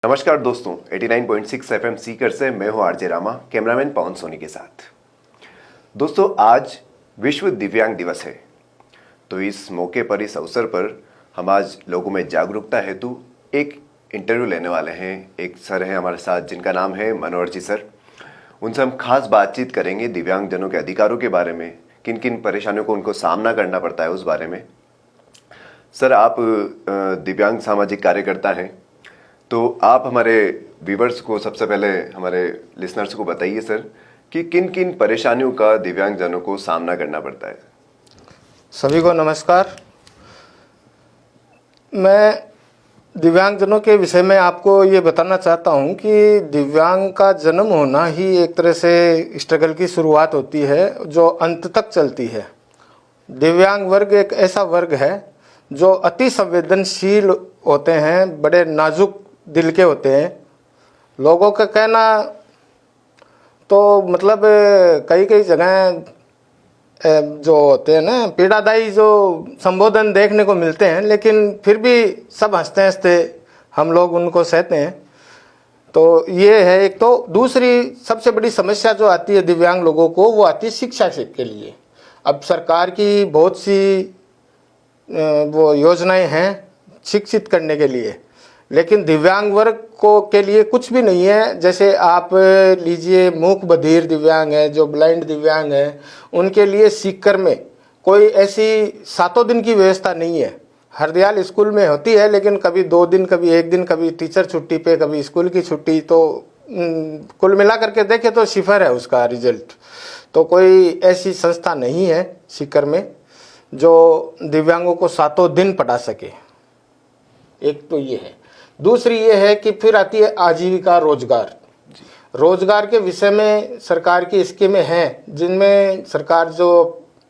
नमस्कार दोस्तों, 89.6 एफएम सीकर से मैं हूं आरजे रामा, कैमरामैन पवन सोनी के साथ। दोस्तों, आज विश्व दिव्यांग दिवस है, तो इस मौके पर, इस अवसर पर हम आज लोगों में जागरूकता हेतु एक इंटरव्यू लेने वाले हैं। एक सर हैं हमारे साथ जिनका नाम है मनोहर जी सर। उनसे हम खास बातचीत करेंगे दिव्यांगजनों के अधिकारों के बारे में, किन किन परेशानियों को उनको सामना करना पड़ता है उस बारे में। सर, आप दिव्यांग सामाजिक कार्यकर्ता हैं, तो आप हमारे व्यूवर्स को, सबसे पहले हमारे लिसनर्स को बताइए सर कि किन किन परेशानियों का दिव्यांगजनों को सामना करना पड़ता है। सभी को नमस्कार। मैं दिव्यांगजनों के विषय में आपको ये बताना चाहता हूँ कि दिव्यांग का जन्म होना ही एक तरह से स्ट्रगल की शुरुआत होती है जो अंत तक चलती है। दिव्यांग वर्ग एक ऐसा वर्ग है जो अति संवेदनशील होते हैं, बड़े नाजुक दिल के होते हैं। लोगों का कहना तो मतलब कई कई जगह जो होते हैं ना, पीड़ादायी जो संबोधन देखने को मिलते हैं, लेकिन फिर भी सब हंसते हंसते हम लोग उनको सहते हैं। तो ये है एक। तो दूसरी सबसे बड़ी समस्या जो आती है दिव्यांग लोगों को, वो आती है शिक्षा के लिए। अब सरकार की बहुत सी वो योजनाएं हैं शिक्षित करने के लिए, लेकिन दिव्यांग वर्ग को के लिए कुछ भी नहीं है। जैसे आप लीजिए, मूक बधिर दिव्यांग है, जो ब्लाइंड दिव्यांग है, उनके लिए सीकर में कोई ऐसी 7 दिन की व्यवस्था नहीं है। हरदयाल स्कूल में होती है, लेकिन कभी 2 दिन, कभी 1 दिन, कभी टीचर छुट्टी पे, कभी स्कूल की छुट्टी। तो कुल मिला करके देखे तो सिफर है उसका रिजल्ट। तो कोई ऐसी संस्था नहीं है सीकर में जो दिव्यांगों को 7 दिन पढ़ा सके। एक तो ये है। दूसरी ये है कि फिर आती है आजीविका, रोजगार। रोजगार के विषय में सरकार की स्कीमें हैं, जिनमें सरकार जो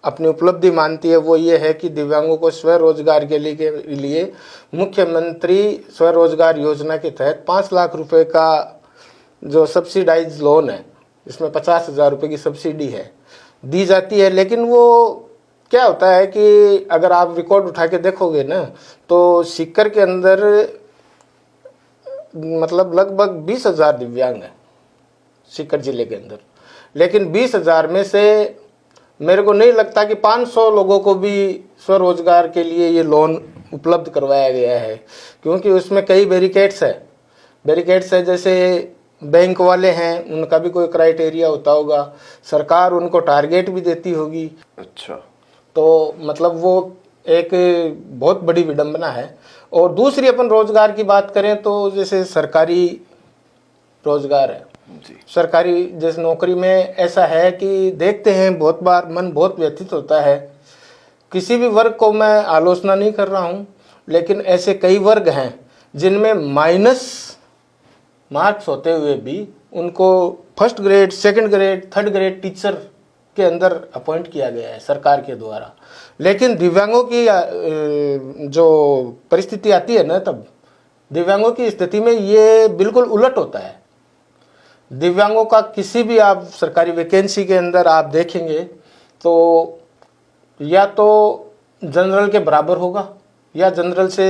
अपनी उपलब्धि मानती है वो ये है कि दिव्यांगों को स्वरोजगार के लिए मुख्यमंत्री स्वरोजगार योजना के तहत 5 लाख रुपए का जो सब्सिडाइज लोन है, इसमें 50,000 रुपये की सब्सिडी है, दी जाती है। लेकिन वो क्या होता है कि अगर आप रिकॉर्ड उठा के देखोगे ना, तो सीकर के अंदर मतलब लगभग 20,000 दिव्यांग हैं सीकर जिले के अंदर। लेकिन 20,000 में से मेरे को नहीं लगता कि 500 लोगों को भी स्वरोजगार के लिए ये लोन उपलब्ध करवाया गया है, क्योंकि उसमें कई बैरिकेड्स है। जैसे बैंक वाले हैं, उनका भी कोई क्राइटेरिया होता होगा, सरकार उनको टारगेट भी देती होगी। अच्छा। तो मतलब वो एक बहुत बड़ी विडंबना है। और दूसरी अपन रोजगार की बात करें तो जैसे सरकारी रोजगार है जी। सरकारी जैसे नौकरी में ऐसा है कि देखते हैं बहुत बार मन बहुत व्यथित होता है। किसी भी वर्ग को मैं आलोचना नहीं कर रहा हूँ, लेकिन ऐसे कई वर्ग हैं जिनमें माइनस मार्क्स होते हुए भी उनको first grade, second grade, third grade teacher के अंदर अपॉइंट किया गया है सरकार के द्वारा। लेकिन दिव्यांगों की जो परिस्थिति आती है ना, तब दिव्यांगों की स्थिति में ये बिल्कुल उलट होता है। दिव्यांगों का किसी भी आप सरकारी वैकेंसी के अंदर आप देखेंगे तो या तो जनरल के बराबर होगा या जनरल से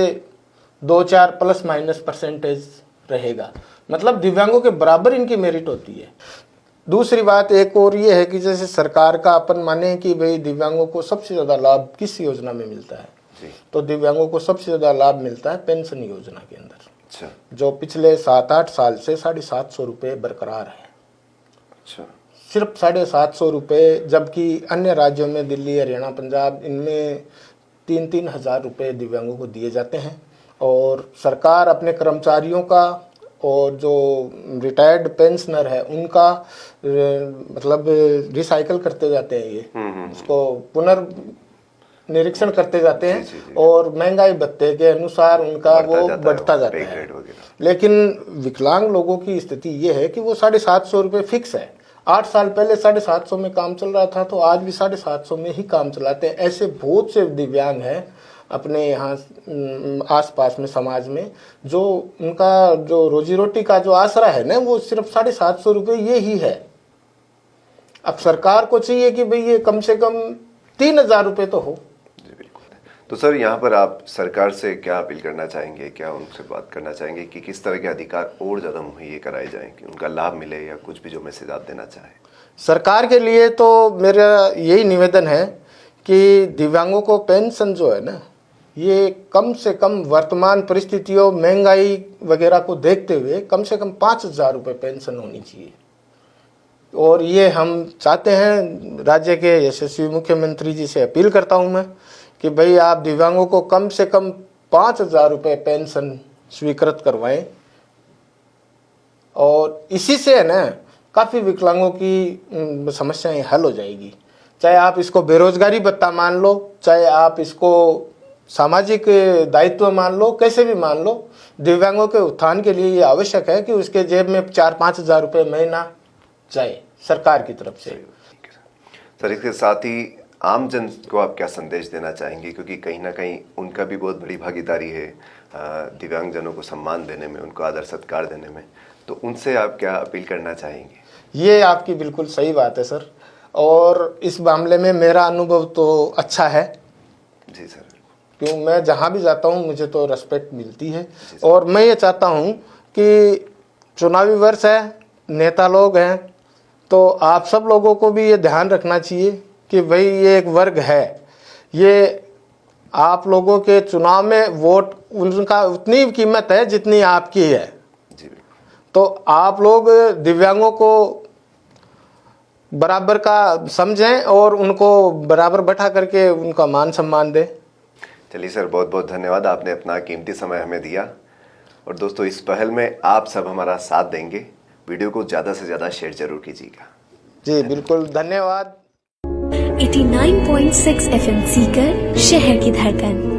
2-4 प्लस माइनस परसेंटेज रहेगा। मतलब दिव्यांगों के बराबर इनकी मेरिट होती है। दूसरी बात एक और ये है कि जैसे सरकार का अपन माने कि भाई दिव्यांगों को सबसे ज़्यादा लाभ किस योजना में मिलता है जी। तो दिव्यांगों को सबसे ज़्यादा लाभ मिलता है पेंशन योजना के अंदर। अच्छा। जो पिछले 7-8 साल से 750 रुपये बरकरार है। अच्छा। सिर्फ 750 रुपये, जबकि अन्य राज्यों में दिल्ली, हरियाणा, पंजाब, इनमें 3-3 हज़ार रुपये दिव्यांगों को दिए जाते हैं। और सरकार अपने कर्मचारियों का और जो रिटायर्ड पेंशनर है उनका मतलब रिसाइकल करते जाते हैं, ये उसको पुनर्निरीक्षण करते जाते हैं। जी। और महंगाई भत्ते के अनुसार उनका वो बढ़ता जाता है। लेकिन विकलांग लोगों की स्थिति ये है कि वो 750 रुपये फिक्स है। 8 साल पहले 750 में काम चल रहा था, तो आज भी 750 में ही काम चलाते हैं। ऐसे बहुत से दिव्यांग हैं अपने यहाँ आसपास में समाज में, जो उनका जो रोजी रोटी का जो आसरा है ना, वो सिर्फ 750 रुपये ये ही है। अब सरकार को चाहिए कि भाई ये कम से कम 3,000 रुपये तो हो। जी बिल्कुल। तो सर यहाँ पर आप सरकार से क्या अपील करना चाहेंगे, क्या उनसे बात करना चाहेंगे कि किस तरह के अधिकार और ज़्यादा मुहैया कराए जाएं कि उनका लाभ मिले, या कुछ भी जो मैसेज आप देना चाहें? सरकार के लिए तो मेरा यही निवेदन है कि दिव्यांगों को पेंशन जो है ना, ये कम से कम वर्तमान परिस्थितियों, महंगाई वगैरह को देखते हुए कम से कम 5,000 रुपये पेंशन होनी चाहिए। और ये हम चाहते हैं, राज्य के यशस्वी मुख्यमंत्री जी से अपील करता हूँ मैं कि भाई आप दिव्यांगों को कम से कम 5,000 रुपये पेंशन स्वीकृत करवाएं। और इसी से है ना काफ़ी विकलांगों की समस्याएं हल हो जाएगी। चाहे आप इसको बेरोजगारी भत्ता मान लो, चाहे आप इसको सामाजिक दायित्व मान लो, कैसे भी मान लो, दिव्यांगों के उत्थान के लिए ये आवश्यक है कि उसके जेब में 4-5 हज़ार रुपये महीना जाए सरकार की तरफ से। सर इसके साथ ही आम जन को आप क्या संदेश देना चाहेंगे, क्योंकि कहीं ना कहीं उनका भी बहुत बड़ी भागीदारी है दिव्यांगजनों को सम्मान देने में, उनको आदर सत्कार देने में, तो उनसे आप क्या अपील करना चाहेंगे? ये आपकी बिल्कुल सही बात है सर, और इस मामले में मेरा अनुभव तो अच्छा है। जी सर। क्यों, मैं जहाँ भी जाता हूँ मुझे तो रेस्पेक्ट मिलती है। और मैं ये चाहता हूँ कि चुनावी वर्ष है, नेता लोग हैं, तो आप सब लोगों को भी ये ध्यान रखना चाहिए कि भाई ये एक वर्ग है, ये आप लोगों के चुनाव में वोट उनका उतनी कीमत है जितनी आपकी है। जी। तो आप लोग दिव्यांगों को बराबर का समझें और उनको बराबर बैठा करके उनका मान सम्मान दें। चलिए सर, बहुत बहुत धन्यवाद, आपने अपना कीमती समय हमें दिया। और दोस्तों, इस पहल में आप सब हमारा साथ देंगे, वीडियो को ज़्यादा से ज़्यादा शेयर जरूर कीजिएगा। जी बिल्कुल, धन्यवाद। 89.6 FM सीकर, शहर की धड़कन।